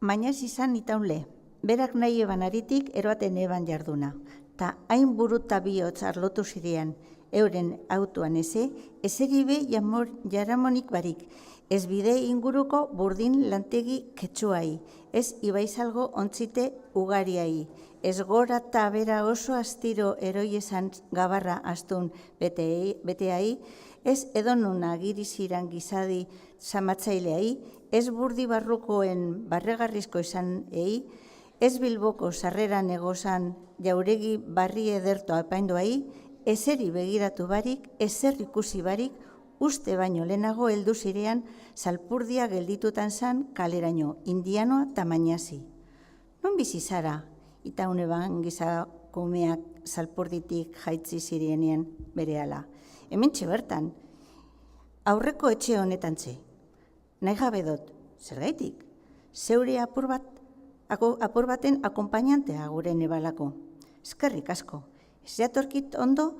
Mainaz izan itaunle, berak nahi eban aritik eroaten eban jarduna, ta hain buruta bihotz arlotu zirean, euren autuan eseribe jaramonik barik, ez bide inguruko burdin lantegi ketsuai, ez ibaizalgo ontzite ugariai, ez gora eta bera oso astiro eroi esan gabarra astun beteai, ez edonun agiriziran gizadi samatzaileai, ez burdi barrukoen barregarrizko esan ez Bilboko sarreran egozan jauregi barri ederto apaindoai, ezeri begiratu barik, ezer ikusi barik, uste baino lehenago heldu zirean Salpurdia gelditutan zan kaleraino, indianoa eta Mañazi. Non bizi zara, eta uneban gizakumeak Salpurditik jaitzi zirenean berehala. Hementxe bertan, aurreko etxe honetan ze. Nahi gabe dut, zergaitik, zeure apur baten akompainantea gure nebalako. Eskerrik asko, ez jatorkit ondo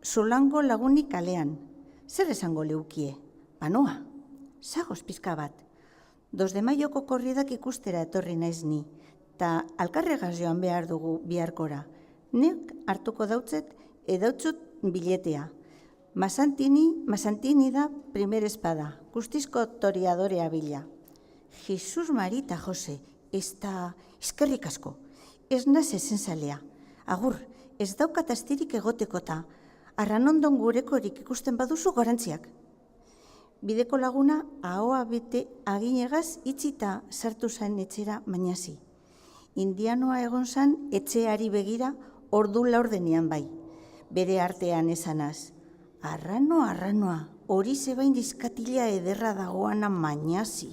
zulango lagunik kalean. Zer esango leukie? Banoa, zagoz pizka bat. 2 de Maioko korridak ikustera etorri naiz ni, eta alkarregaz joan behar dugu biharkora. Nek hartuko dautzet edautzut biletea. Masantini da primer espada, guztizko toriadorea bila. Jesus Marita Jose, ez da eskerrik asko, ez naz ezen zalea. Agur, ez daukat astirik egotekota, arranondon gurekorik ikusten baduzu gorantziak. Bideko laguna ahoa bete aginegaz itxita sartu zen etxera Mañazi. Indianoa egon zan etxeari begira ordu laurdenean bai, bere artean esanaz. Arranoa, hori zebain dizkatila ederra dagoana Mañazi.